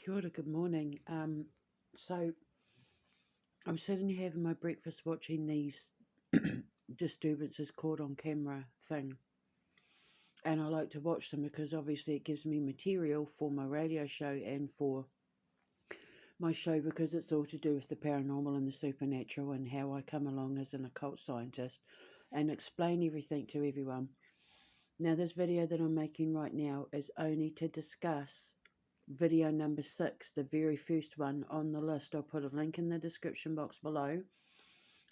Kia ora, good morning. So I'm sitting here having my breakfast watching these disturbances caught on camera thing. And I like to watch them because obviously it gives me material for my radio show and for my show because it's all to do with the paranormal and the supernatural and how I come along as an occult scientist and explain everything to everyone. Now, this video that I'm making right now is only to discuss video number 6, the very first one on the list. I'll put a link in the description box below.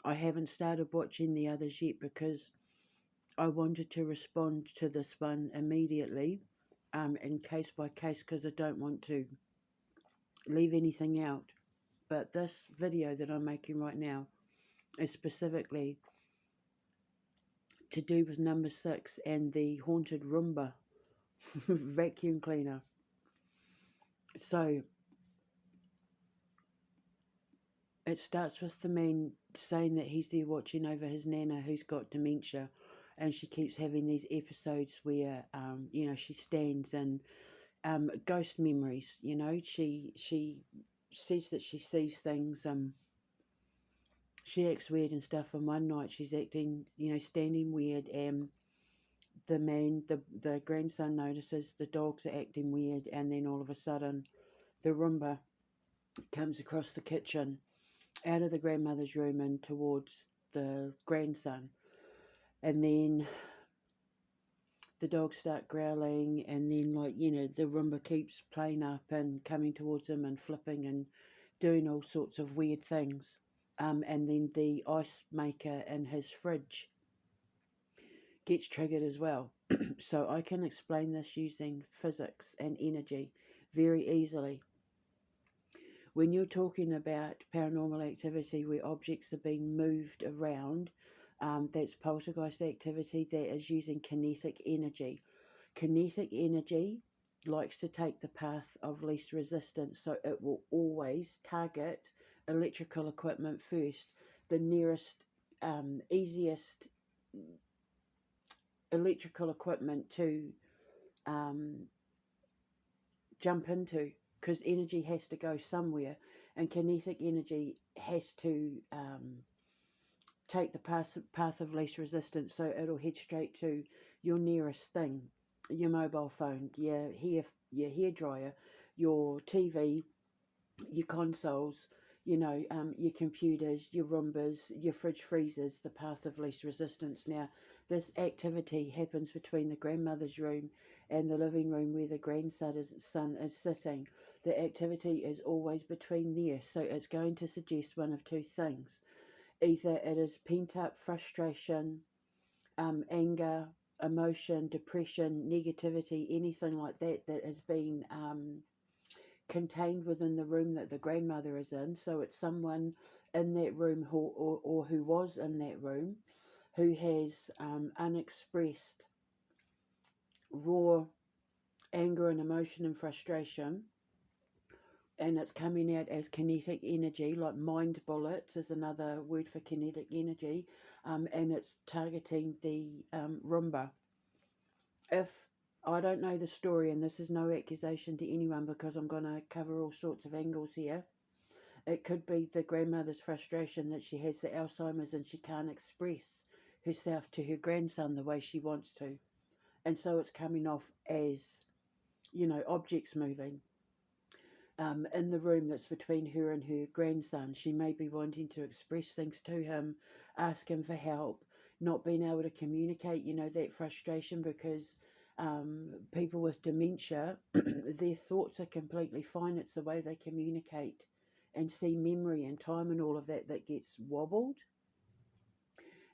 I haven't started watching the others yet because I wanted to respond to this one immediately, in case by case, because I don't want to leave anything out. But this video that I'm making right now is specifically to do with number 6 and the haunted Roomba vacuum cleaner. So it starts with the man saying that he's there watching over his nana who's got dementia, and she keeps having these episodes where, she stands and ghost memories. She says that she sees things. She acts weird and stuff. And one night she's acting, standing weird, and the grandson notices the dogs are acting weird, and then all of a sudden, the Roomba comes across the kitchen out of the grandmother's room and towards the grandson, and then the dogs start growling, and then the Roomba keeps playing up and coming towards him and flipping and doing all sorts of weird things, and then the ice maker in his fridge gets triggered as well. So I can explain this using physics and energy very easily. When you're talking about paranormal activity where objects are being moved around, that's poltergeist activity that is using kinetic energy. Kinetic energy likes to take the path of least resistance, so it will always target electrical equipment first, the nearest, easiest electrical equipment to jump into, because energy has to go somewhere, and kinetic energy has to take the path of least resistance, so it'll head straight to your nearest thing, your mobile phone, your hairdryer, your TV, your consoles, your computers, your Roombas, your fridge freezers, the path of least resistance. Now, this activity happens between the grandmother's room and the living room where the grandson is sitting. The activity is always between there, so it's going to suggest one of two things. Either it is pent-up frustration, anger, emotion, depression, negativity, anything like that has been contained within the room that the grandmother is in. So it's someone in that room or who was in that room who has unexpressed raw anger and emotion and frustration, and it's coming out as kinetic energy, like mind bullets is another word for kinetic energy, and it's targeting the Roomba. If I don't know the story, and this is no accusation to anyone because I'm going to cover all sorts of angles here, it could be the grandmother's frustration that she has the Alzheimer's and she can't express herself to her grandson the way she wants to. And so it's coming off as, objects moving. In the room that's between her and her grandson, she may be wanting to express things to him, ask him for help, not being able to communicate, that frustration, because people with dementia, their thoughts are completely fine. It's the way they communicate and see memory and time and all of that that gets wobbled.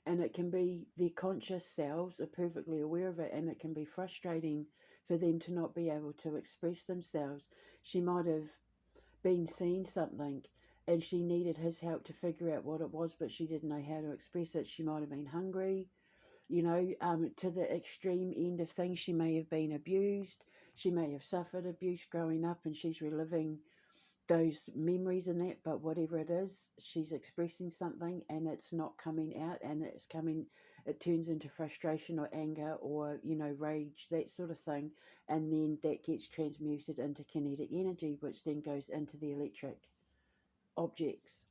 And it can be their conscious selves are perfectly aware of it, and it can be frustrating for them to not be able to express themselves. She might have been seeing something and she needed his help to figure out what it was, but she didn't know how to express it. She might have been hungry, to the extreme end of things. She may have been abused. She may have suffered abuse growing up and she's reliving those memories and that, but whatever it is, she's expressing something and it's not coming out, and it turns into frustration or anger or, rage, that sort of thing. And then that gets transmuted into kinetic energy, which then goes into the electric objects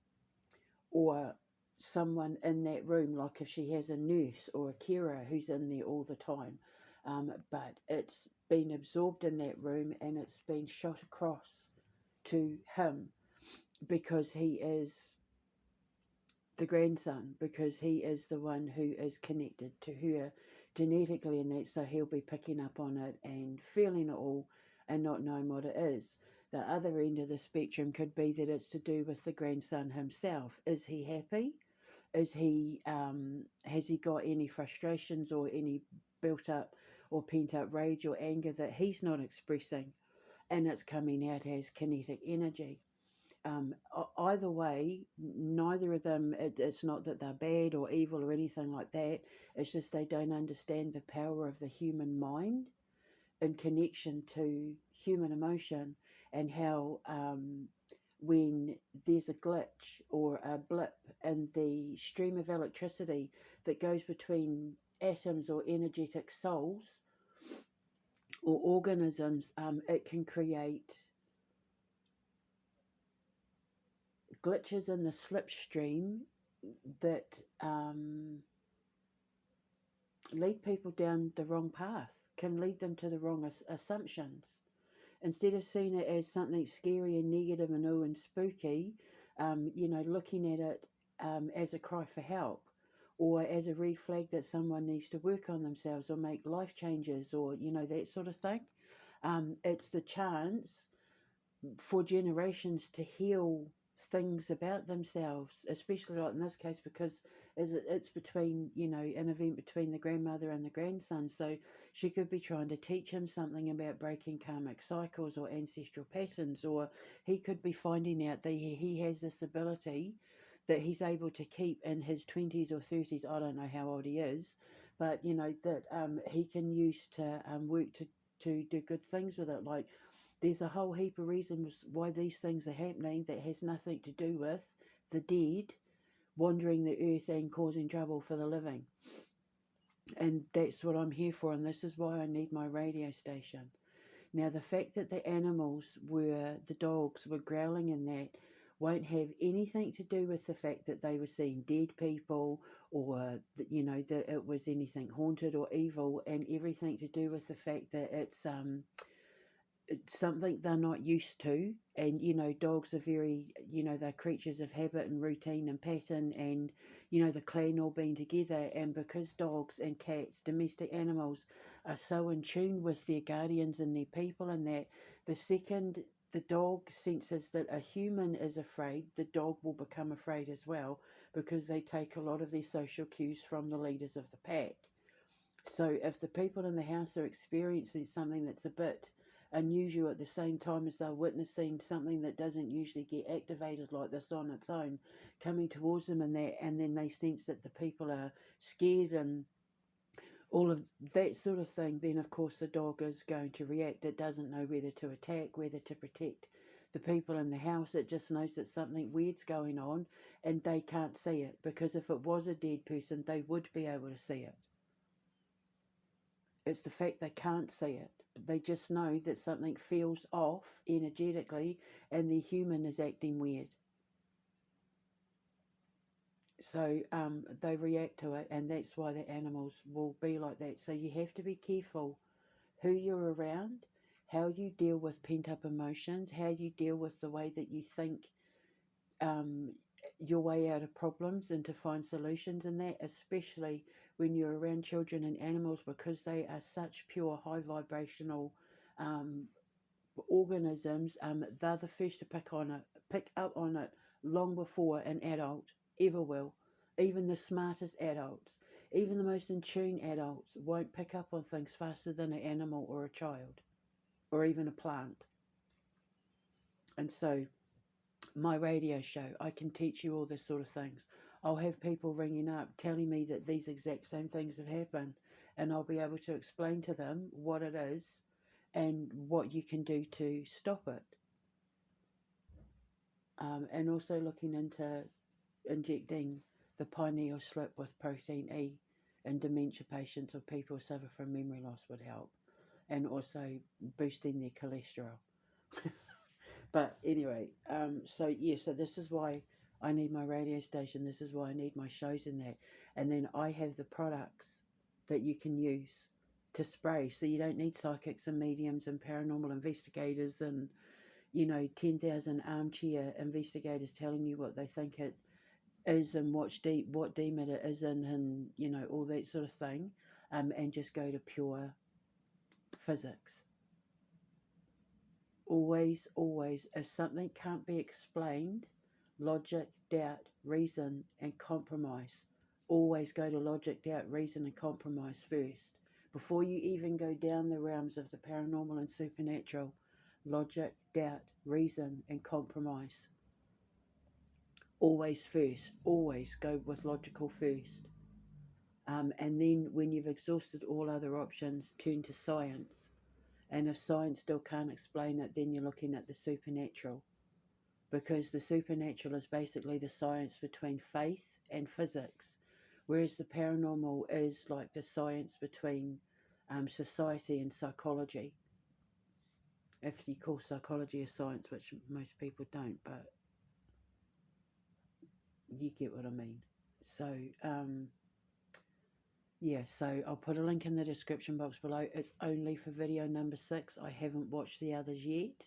or someone in that room, like if she has a nurse or a carer who's in there all the time. But it's been absorbed in that room and it's been shot across to him because he is the grandson, because he is the one who is connected to her genetically, and that, so he'll be picking up on it and feeling it all and not knowing what it is. The other end of the spectrum could be that it's to do with the grandson himself. Is he happy? Is he has he got any frustrations or any built up or pent up rage or anger that he's not expressing, and it's coming out as kinetic energy? Either way, neither of them, it's not that they're bad or evil or anything like that. It's just they don't understand the power of the human mind in connection to human emotion, and how when there's a glitch or a blip in the stream of electricity that goes between atoms or energetic souls or organisms, it can create glitches in the slipstream that lead people down the wrong path, can lead them to the wrong assumptions. Instead of seeing it as something scary and negative and and spooky, looking at it as a cry for help or as a red flag that someone needs to work on themselves or make life changes or, that sort of thing. It's the chance for generations to heal things about themselves, especially like in this case, because it's between, an event between the grandmother and the grandson. So she could be trying to teach him something about breaking karmic cycles or ancestral patterns, or he could be finding out that he has this ability that he's able to keep in his 20s or 30s. I don't know how old he is, but that he can use to work to do good things with it. Like, there's a whole heap of reasons why these things are happening that has nothing to do with the dead wandering the earth and causing trouble for the living. And that's what I'm here for, and this is why I need my radio station. Now, the fact that the dogs were growling in that, won't have anything to do with the fact that they were seeing dead people or, that it was anything haunted or evil, and everything to do with the fact that it's something they're not used to. And dogs are very, they're creatures of habit and routine and pattern, and the clan all being together. And because dogs and cats, domestic animals, are so in tune with their guardians and their people, and that the second the dog senses that a human is afraid, the dog will become afraid as well, because they take a lot of their social cues from the leaders of the pack. So if the people in the house are experiencing something that's a bit unusual at the same time as they're witnessing something that doesn't usually get activated like this on its own coming towards them, and then they sense that the people are scared and all of that sort of thing, then of course the dog is going to react. It doesn't know whether to attack, whether to protect the people in the house. It just knows that something weird's going on, and they can't see it, because if it was a dead person they would be able to see it. It's the fact they can't see it. They just know that something feels off energetically and the human is acting weird. So they react to it, and that's why the animals will be like that. So you have to be careful who you're around, how you deal with pent-up emotions, how you deal with the way that you think your way out of problems and to find solutions in that, especially when you're around children and animals, because they are such pure high vibrational organisms. They're the first to pick up on it long before an adult ever will. Even the smartest adults, even the most in tune adults, won't pick up on things faster than an animal or a child or even a plant. And so my radio show, I can teach you all this sort of things. I'll have people ringing up telling me that these exact same things have happened, and I'll be able to explain to them what it is and what you can do to stop it. And also looking into injecting the pineal slip with protein E in dementia patients or people who suffer from memory loss would help, and also boosting their cholesterol. But anyway, so yeah, so this is why I need my radio station. This is why I need my shows in that. And then I have the products that you can use to spray. So you don't need psychics and mediums and paranormal investigators and, 10,000 armchair investigators telling you what they think it is and what demon it is in, and, all that sort of thing. And just go to pure physics. Always, always, if something can't be explained, logic, doubt, reason, and compromise. Always go to logic, doubt, reason, and compromise first. Before you even go down the realms of the paranormal and supernatural, logic, doubt, reason, and compromise. Always first. Always go with logical first. And then when you've exhausted all other options, turn to science. And if science still can't explain it, then you're looking at the supernatural. Because the supernatural is basically the science between faith and physics, whereas the paranormal is like the science between society and psychology. If you call psychology a science, which most people don't, but you get what I mean. So, yeah, so I'll put a link in the description box below. It's only for video number 6. I haven't watched the others yet.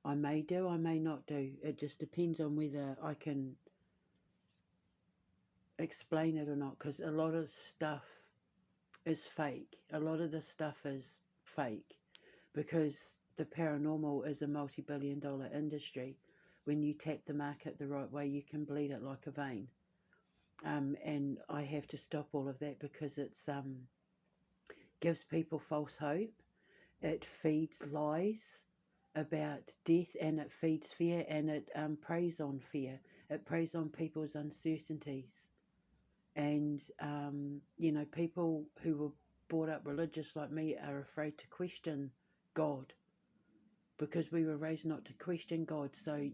I may do, I may not do. It just depends on whether I can explain it or not, because a lot of stuff is fake. A lot of the stuff is fake because the paranormal is a multi-billion-dollar industry. When you tap the market the right way, you can bleed it like a vein. And I have to stop all of that because it's gives people false hope. It feeds lies about death, and it feeds fear, and it preys on fear. It preys on people's uncertainties. And, people who were brought up religious like me are afraid to question God because we were raised not to question God. So,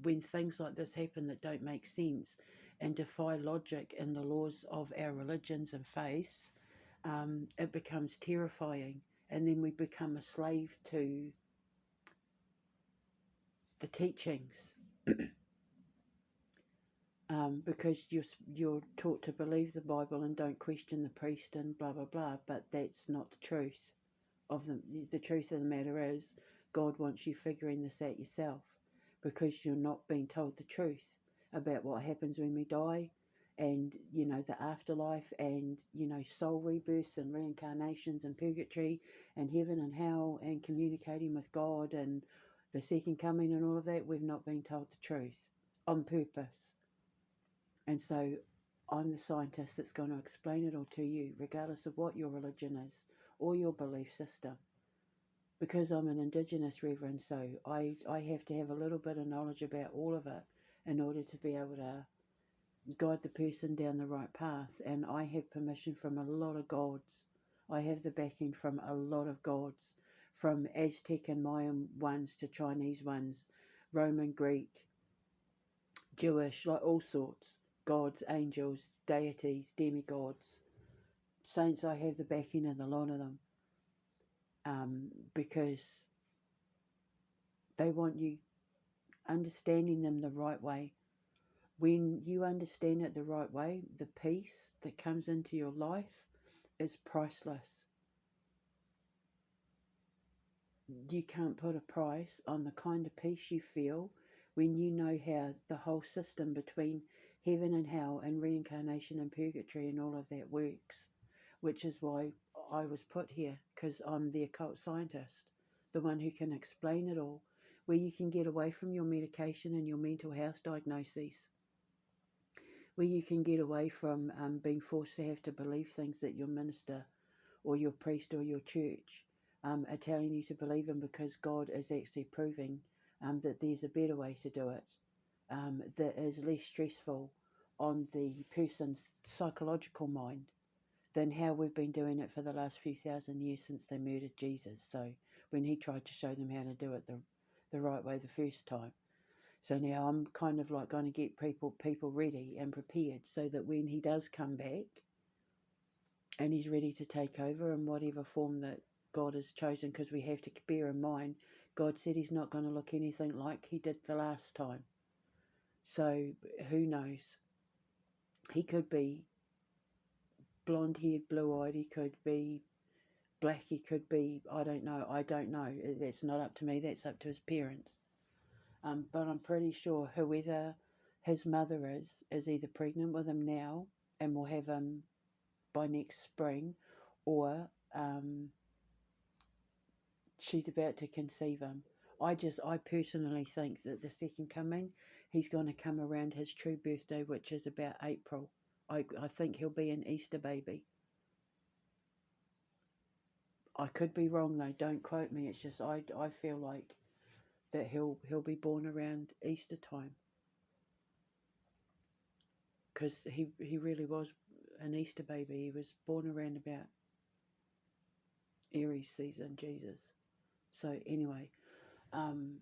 when things like this happen that don't make sense and defy logic and the laws of our religions and faiths, it becomes terrifying. And then we become a slave to the teachings. Because you're taught to believe the Bible and don't question the priest and blah blah blah, but that's not the truth of the truth of the matter is God wants you figuring this out yourself, because you're not being told the truth about what happens when we die, and the afterlife, and soul rebirths and reincarnations and purgatory and heaven and hell and communicating with God and the second coming and all of that. We've not been told the truth on purpose. And so I'm the scientist that's going to explain it all to you, regardless of what your religion is or your belief system. Because I'm an Indigenous Reverend, so I have to have a little bit of knowledge about all of it in order to be able to guide the person down the right path. And I have permission from a lot of gods. I have the backing from a lot of gods, from Aztec and Mayan ones to Chinese ones, Roman, Greek, Jewish, like all sorts. Gods, angels, deities, demigods, saints. I have the backing of a lot of them, because they want you understanding them the right way. When you understand it the right way, the peace that comes into your life is priceless. You can't put a price on the kind of peace you feel when you know how the whole system between heaven and hell and reincarnation and purgatory and all of that works, which is why I was put here, because I'm the occult scientist, the one who can explain it all, where you can get away from your medication and your mental health diagnoses, where you can get away from being forced to have to believe things that your minister or your priest or your church are telling you to believe in, because God is actually proving that there's a better way to do it, that is less stressful on the person's psychological mind than how we've been doing it for the last few thousand years since they murdered Jesus. So when he tried to show them how to do it the right way the first time. So now I'm kind of like going to get people ready and prepared so that when he does come back, and he's ready to take over in whatever form that God has chosen, because we have to bear in mind God said he's not going to look anything like he did the last time. So who knows? He could be blonde haired, blue eyed, he could be black, he could be, I don't know. That's not up to me, that's up to his parents. But I'm pretty sure whoever his mother is either pregnant with him now and will have him by next spring, or she's about to conceive him. I personally think that the second coming, he's going to come around his true birthday, which is about April. I think he'll be an Easter baby. I could be wrong though, don't quote me. It's just I feel like that he'll be born around Easter time, because he really was an Easter baby. He was born around about Aries season, Jesus. So anyway, um,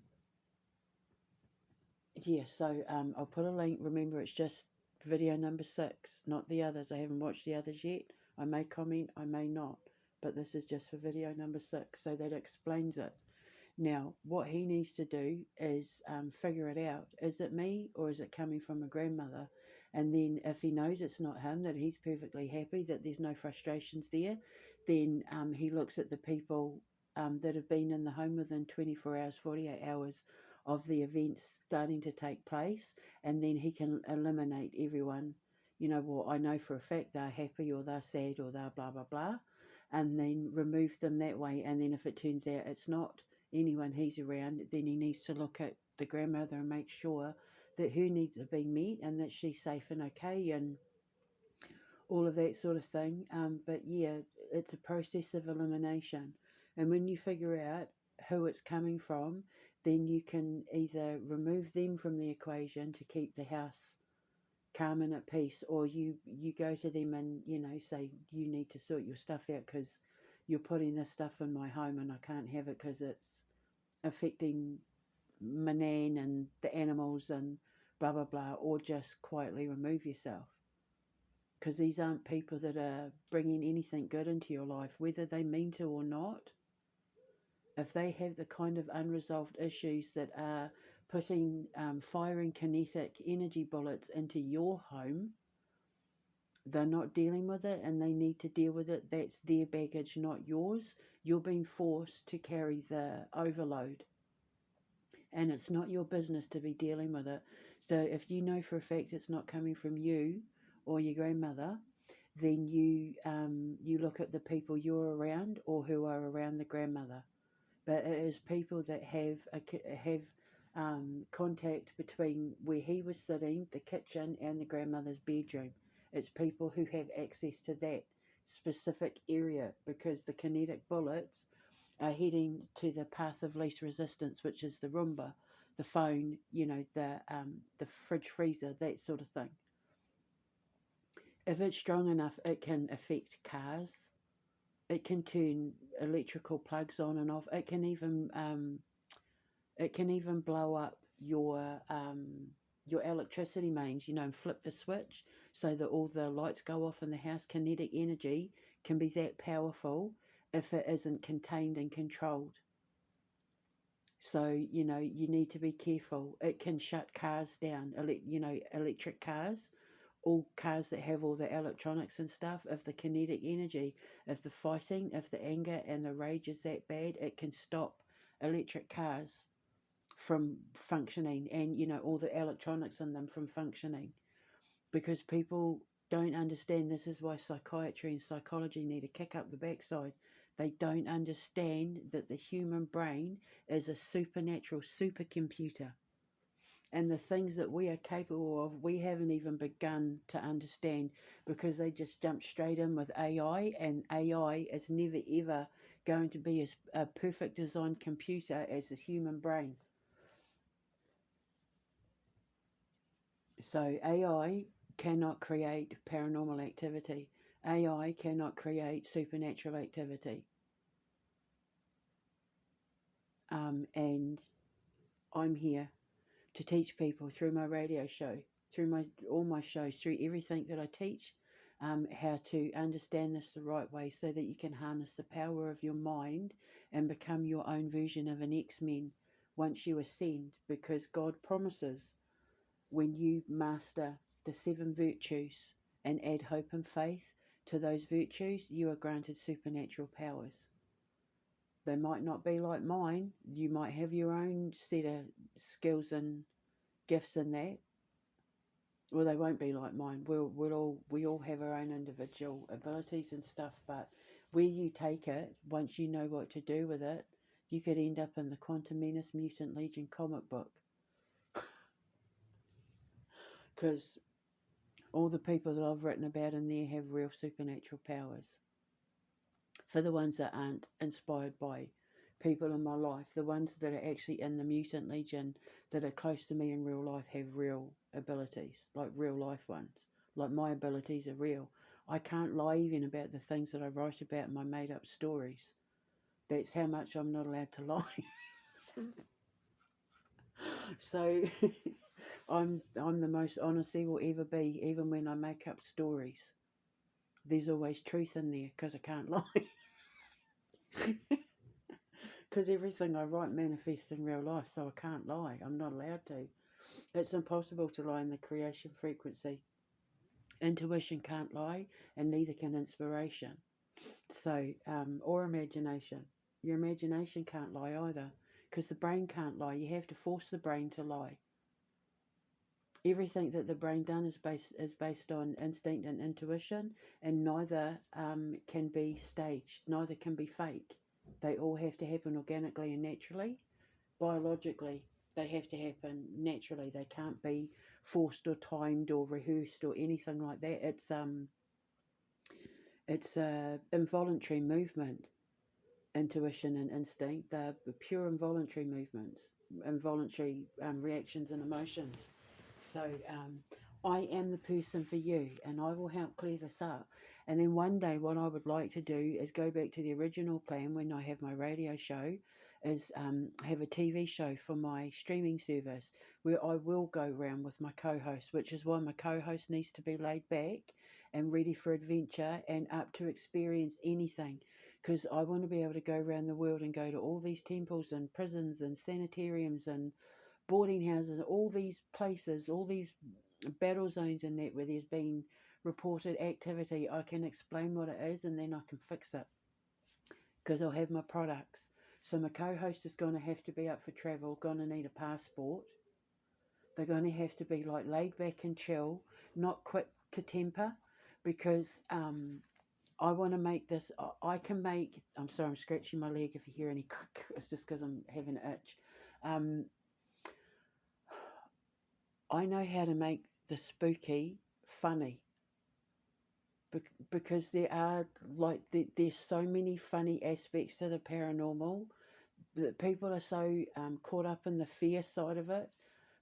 yeah. So I'll put a link. Remember, it's just video number 6, not the others. I haven't watched the others yet. I may comment, I may not, but this is just for video number 6, so that explains it. Now, what he needs to do is figure it out. Is it me, or is it coming from a grandmother? And then if he knows it's not him, that he's perfectly happy, that there's no frustrations there, then he looks at the people that have been in the home within 24 hours, 48 hours of the events starting to take place, and then he can eliminate everyone. Well, I know for a fact they're happy, or they're sad, or they're blah, blah, blah, and then remove them that way. And then if it turns out it's not anyone he's around, then he needs to look at the grandmother and make sure that her needs are being met and that she's safe and okay and all of that sort of thing. But yeah, it's a process of elimination. And when you figure out who it's coming from, then you can either remove them from the equation to keep the house calm and at peace, or you go to them and say, you need to sort your stuff out, because you're putting this stuff in my home and I can't have it because it's affecting my nan and the animals and blah blah blah. Or just quietly remove yourself, because these aren't people that are bringing anything good into your life, whether they mean to or not. If they have the kind of unresolved issues that are firing kinetic energy bullets into your home, they're not dealing with it and they need to deal with it. That's their baggage, not yours. You're being forced to carry the overload, and it's not your business to be dealing with it. So if you know for a fact it's not coming from you or your grandmother, then you look at the people you're around or who are around the grandmother. But it is people that have contact between where he was sitting, the kitchen, and the grandmother's bedroom. It's people who have access to that specific area, because the kinetic bullets are heading to the path of least resistance, which is the Roomba, the phone, the fridge freezer, that sort of thing. If it's strong enough, it can affect cars. It can turn electrical plugs on and off. It can even blow up your electricity mains, and flip the switch so that all the lights go off in the house. Kinetic energy can be that powerful if it isn't contained and controlled. So, you need to be careful. It can shut cars down, electric cars, all cars that have all the electronics and stuff. If the kinetic energy, if the fighting, if the anger and the rage is that bad, it can stop electric cars from functioning, and all the electronics in them from functioning, because people don't understand. This is why psychiatry and psychology need a kick up the backside. They don't understand that the human brain is a supernatural supercomputer, and the things that we are capable of, we haven't even begun to understand, because they just jump straight in with AI, and AI is never ever going to be a perfect designed computer as the human brain. So AI cannot create paranormal activity. AI cannot create supernatural activity. And I'm here to teach people through my radio show, through all my shows, through everything that I teach. how to understand this the right way so that you can harness the power of your mind and become your own version of an X-Men once you ascend, because God promises when you master the 7 virtues and add hope and faith to those virtues, you are granted supernatural powers. They might not be like mine. You might have your own set of skills and gifts in that. Well, they won't be like mine. We all have our own individual abilities and stuff, but where you take it, once you know what to do with it, you could end up in the Quantum Menace Mutant Legion comic book. Because all the people that I've written about in there have real supernatural powers. For the ones that aren't inspired by people in my life, the ones that are actually in the Mutant Legion that are close to me in real life have real abilities, like real life ones. Like my abilities are real. I can't lie even about the things that I write about in my made up stories. That's how much I'm not allowed to lie. So I'm the most honest there will ever be, even when I make up stories. There's always truth in there because I can't lie. Because everything I write manifests in real life, so I can't lie. I'm not allowed to. It's impossible to lie in the creation frequency. Intuition can't lie, and neither can inspiration. So, or imagination. Your imagination can't lie either, because the brain can't lie. You have to force the brain to lie. Everything that the brain does is based on instinct and intuition, and neither can be staged, neither can be fake. They all have to happen organically and naturally. Biologically, they have to happen naturally. They can't be forced or timed or rehearsed or anything like that. It's involuntary movement. Intuition and instinct, they're pure involuntary movements, involuntary reactions and emotions. So I am the person for you, and I will help clear this up. And then one day what I would like to do is go back to the original plan when I have my radio show, is have a TV show for my streaming service where I will go around with my co-host, which is why my co-host needs to be laid back and ready for adventure and up to experience anything, because I want to be able to go around the world and go to all these temples and prisons and sanitariums and boarding houses, all these places, all these battle zones in that where there's been reported activity. I can explain what it is and then I can fix it because I'll have my products. So my co-host is going to have to be up for travel, going to need a passport. They're going to have to be like laid back and chill, not quick to temper, because I want to make this. I can make. I'm sorry, I'm scratching my leg. If you hear any, it's just because I'm having an itch. I know how to make the spooky funny, because there are there's so many funny aspects to the paranormal that people are so caught up in the fear side of it,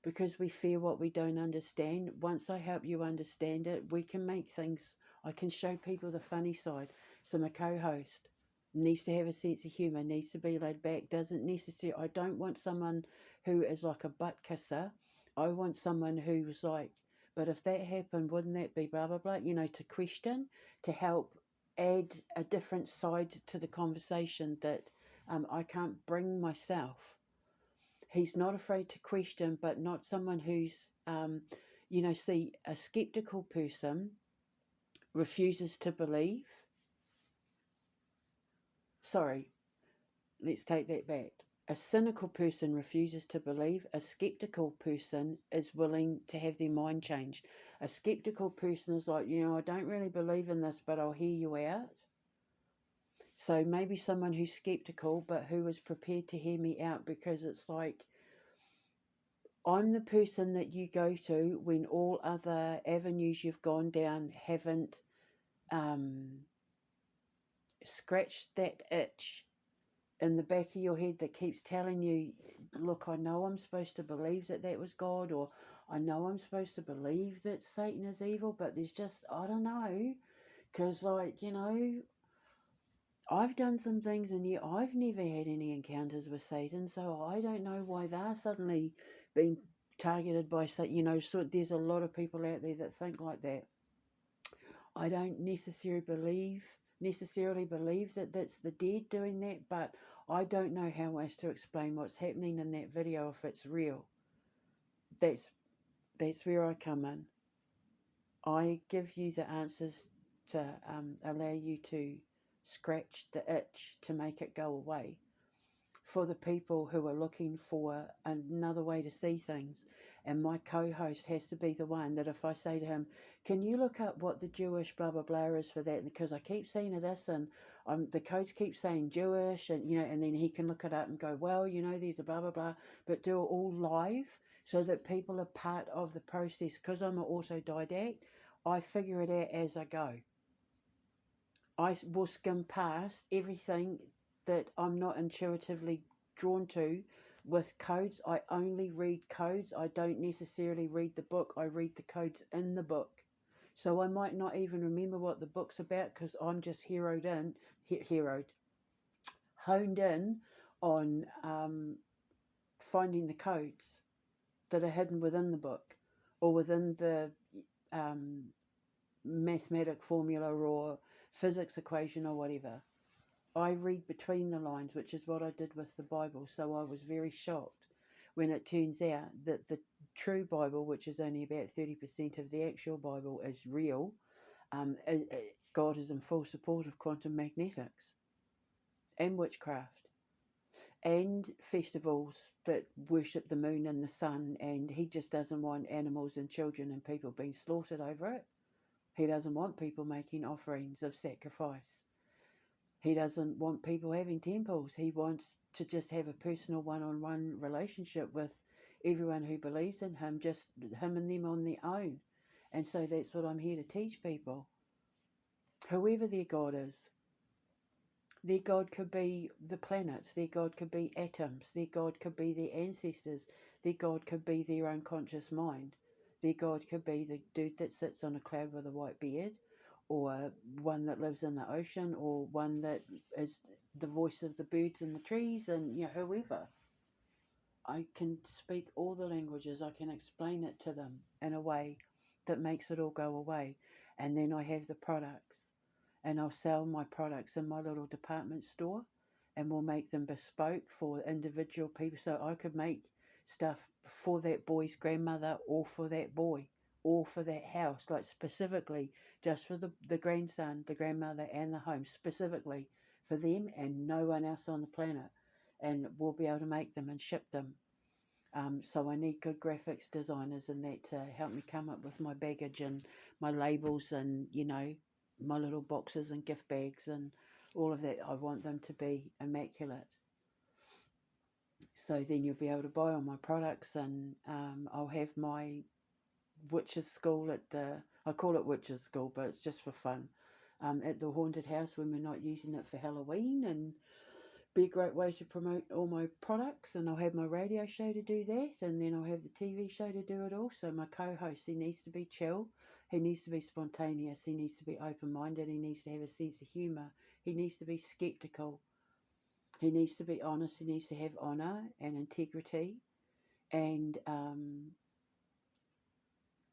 because we fear what we don't understand. Once I help you understand it, we can make things. I can show people the funny side. So my co-host needs to have a sense of humour, needs to be laid back, doesn't necessarily. I don't want someone who is like a butt kisser. I want someone who's like, but if that happened, wouldn't that be blah, blah, blah, to question, to help add a different side to the conversation that I can't bring myself. He's not afraid to question, but not someone who's, see, a skeptical person refuses to believe. Sorry, let's take that back. A cynical person refuses to believe. A skeptical person is willing to have their mind changed. A skeptical person is like, I don't really believe in this, but I'll hear you out. So maybe someone who's skeptical, but who is prepared to hear me out, because it's like, I'm the person that you go to when all other avenues you've gone down haven't scratched that itch in the back of your head that keeps telling you, look, I know I'm supposed to believe that was God, or I know I'm supposed to believe that Satan is evil, but there's just, I don't know, because I've done some things and yet I've never had any encounters with Satan, so I don't know why they're suddenly being targeted by Satan. So there's a lot of people out there that think like that. I don't necessarily believe that that's the dead doing that, but I don't know how else to explain what's happening in that video if it's real. That's where I come in. I give you the answers to allow you to scratch the itch to make it go away. For the people who are looking for another way to see things, and my co-host has to be the one that if I say to him, can you look up what the Jewish blah blah blah is for that, because I keep seeing this and the coach keeps saying Jewish, and and then he can look it up and go, well, there's a blah blah blah, but do it all live so that people are part of the process. Because I'm an autodidact, I figure it out as I go. I will skim past everything that I'm not intuitively drawn to with codes. I only read codes. I don't necessarily read the book. I read the codes in the book. So I might not even remember what the book's about because I'm just honed in on finding the codes that are hidden within the book or within the mathematic formula or physics equation or whatever. I read between the lines, which is what I did with the Bible. So I was very shocked when it turns out that the true Bible, which is only about 30% of the actual Bible, is real. God is in full support of quantum magnetics and witchcraft and festivals that worship the moon and the sun, and he just doesn't want animals and children and people being slaughtered over it. He doesn't want people making offerings of sacrifice. He doesn't want people having temples. He wants to just have a personal one-on-one relationship with everyone who believes in him, just him and them on their own. And so that's what I'm here to teach people. Whoever their God is, their God could be the planets, their God could be atoms, their God could be their ancestors, their God could be their unconscious mind, their God could be the dude that sits on a cloud with a white beard, or one that lives in the ocean, or one that is the voice of the birds and the trees, and whoever. I can speak all the languages. I can explain it to them in a way that makes it all go away. And then I have the products, and I'll sell my products in my little department store, and we'll make them bespoke for individual people. So I could make stuff for that boy's grandmother, or for that boy, or for that house, like specifically just for the grandson, the grandmother, and the home, specifically for them and no one else on the planet. And we'll be able to make them and ship them. So I need good graphics designers and that to help me come up with my baggage and my labels and, my little boxes and gift bags and all of that. I want them to be immaculate. So then you'll be able to buy all my products, and I'll have my witches school I call it witches school, but it's just for fun, at the haunted house when we're not using it for Halloween, and be a great way to promote all my products. And I'll have my radio show to do that, and then I'll have the TV show to do it also. My co-host, he needs to be chill, he needs to be spontaneous, he needs to be open-minded, he needs to have a sense of humour, he needs to be skeptical, he needs to be honest, he needs to have honour and integrity, and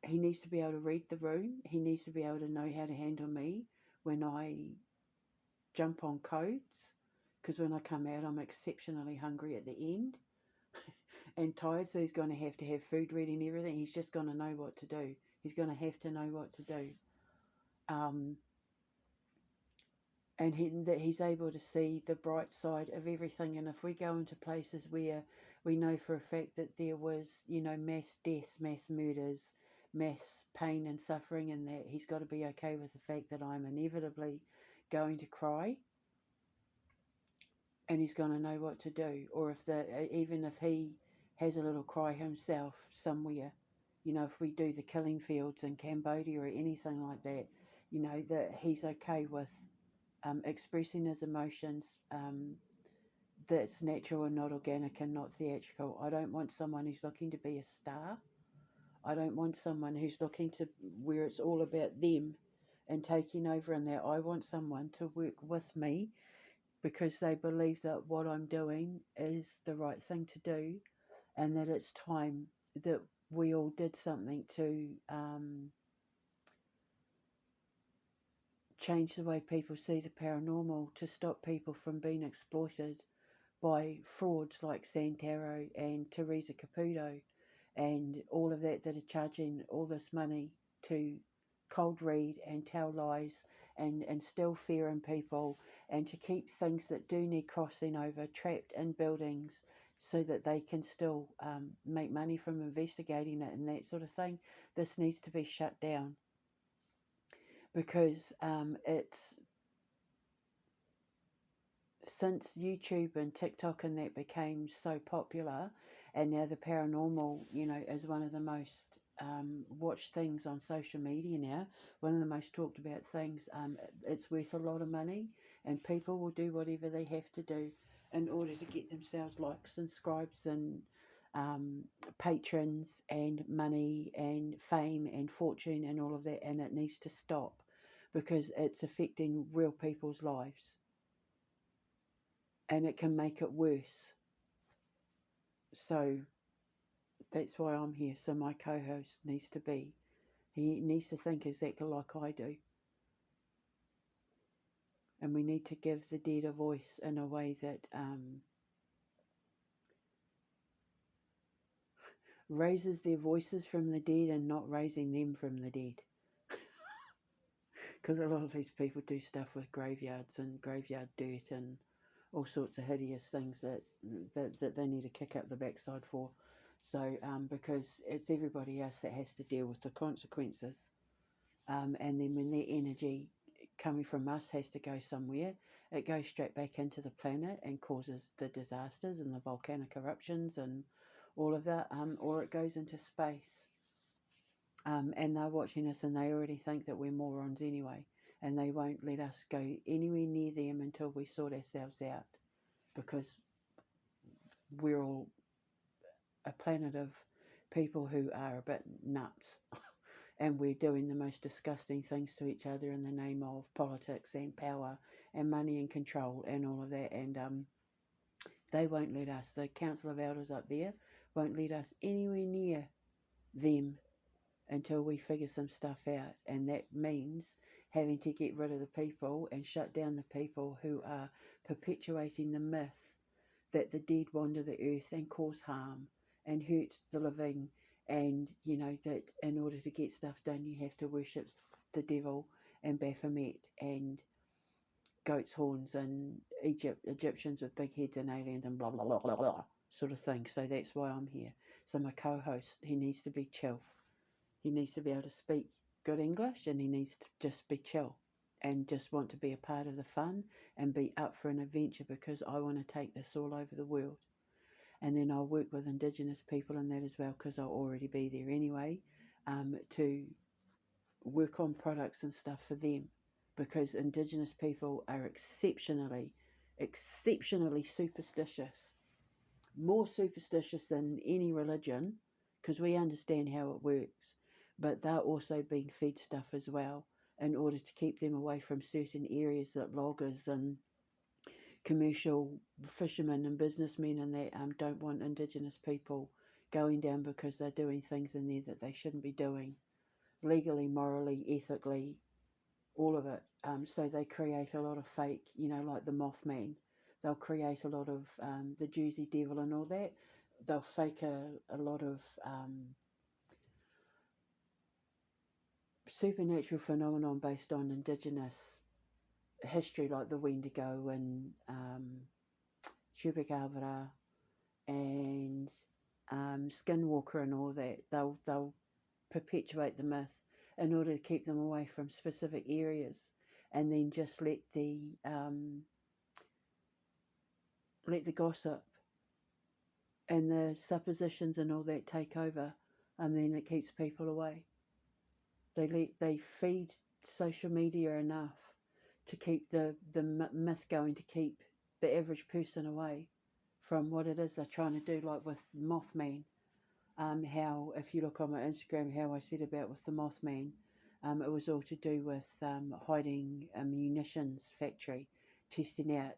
he needs to be able to read the room. He needs to be able to know how to handle me when I jump on codes, because when I come out, I'm exceptionally hungry at the end and tired, so he's going to have food ready and everything. He's just going to know what to do. He's going to have to know what to do. And he's able to see the bright side of everything. And if we go into places where we know for a fact that there was, mass deaths, mass murders, mass pain and suffering, and that he's got to be okay with the fact that I'm inevitably going to cry, and he's going to know what to do. Or even if he has a little cry himself somewhere, if we do the killing fields in Cambodia or anything like that, that he's okay with expressing his emotions, that's natural and not organic and not theatrical. I don't want someone who's looking to be a star. I don't want someone who's looking to where it's all about them and taking over in there. I want someone to work with me because they believe that what I'm doing is the right thing to do, and that it's time that we all did something to change the way people see the paranormal, to stop people from being exploited by frauds like Santaro and Teresa Caputo and all of that are charging all this money to cold read and tell lies and instill fear in people, and to keep things that do need crossing over trapped in buildings so that they can still make money from investigating it and that sort of thing. This needs to be shut down, because it's since YouTube and TikTok and that became so popular, and now the paranormal, is one of the most watched things on social media now, one of the most talked about things. It's worth a lot of money, and people will do whatever they have to do in order to get themselves likes and subscribes and patrons and money and fame and fortune and all of that, and it needs to stop because it's affecting real people's lives and it can make it worse. So that's why I'm here. So my co-host needs to be. He needs to think exactly like I do. And we need to give the dead a voice in a way that raises their voices from the dead and not raising them from the dead. Because a lot of these people do stuff with graveyards and graveyard dirt and all sorts of hideous things that they need to kick up the backside for. So because it's everybody else that has to deal with the consequences. And then when their energy coming from us has to go somewhere, it goes straight back into the planet and causes the disasters and the volcanic eruptions and all of that, or it goes into space. And they're watching us and they already think that we're morons anyway, and they won't let us go anywhere near them until we sort ourselves out, because we're all a planet of people who are a bit nuts. And we're doing the most disgusting things to each other in the name of politics and power and money and control and all of that. And they won't let us, the Council of Elders up there, won't let us anywhere near them until we figure some stuff out. And that means having to get rid of the people and shut down the people who are perpetuating the myth that the dead wander the earth and cause harm and hurt the living, and that in order to get stuff done you have to worship the devil and Baphomet and goat's horns and Egyptians with big heads and aliens and blah blah blah blah blah sort of thing. So that's why I'm here. So my co-host, he needs to be chill. He needs to be able to speak good English, and he needs to just be chill and just want to be a part of the fun and be up for an adventure, because I want to take this all over the world. And then I'll work with Indigenous people in that as well, because I'll already be there anyway, to work on products and stuff for them, because Indigenous people are exceptionally superstitious, more superstitious than any religion, because we understand how it works, but they're also being fed stuff as well in order to keep them away from certain areas that loggers and commercial fishermen and businessmen and that don't want Indigenous people going down, because they're doing things in there that they shouldn't be doing, legally, morally, ethically, all of it. So they create a lot of fake, like the Mothman. They'll create a lot of the Jersey Devil and all that. They'll fake a lot of supernatural phenomenon based on Indigenous history, like the Wendigo and Chupacabra and Skinwalker and all that. They'll perpetuate the myth in order to keep them away from specific areas, and then just let the gossip and the suppositions and all that take over, and then it keeps people away. They feed social media enough to keep the myth going, to keep the average person away from what it is they're trying to do, like with Mothman. How, if you look on my Instagram, how I said about with the Mothman, it was all to do with hiding a munitions factory, testing out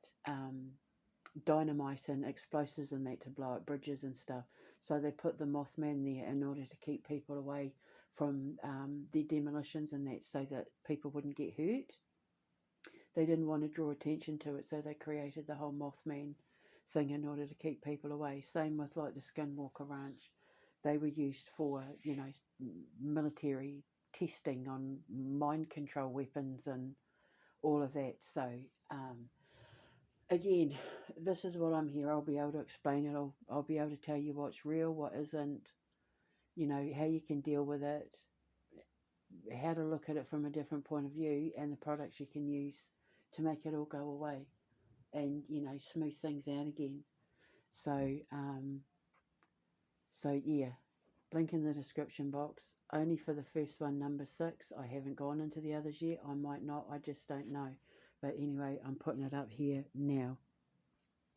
dynamite and explosives and that to blow up bridges and stuff. So they put the Mothman there in order to keep people away from the demolitions and that, so that people wouldn't get hurt. they didn't want to draw attention to it, so they created the whole Mothman thing in order to keep people away. Same with like the Skinwalker Ranch. They were used for, you know, military testing on mind control weapons and all of that. So, again, this is what I'm here. I'll be able to explain it. I'll be able to tell you what's real, what isn't, you know, how you can deal with it, how to look at it from a different point of view, and the products you can use to make it all go away and, you know, smooth things out again. So, yeah, link in the description box. Only for the first one, number 6. I haven't gone into the others yet. I might not. I just don't know. But anyway, I'm putting it up here now.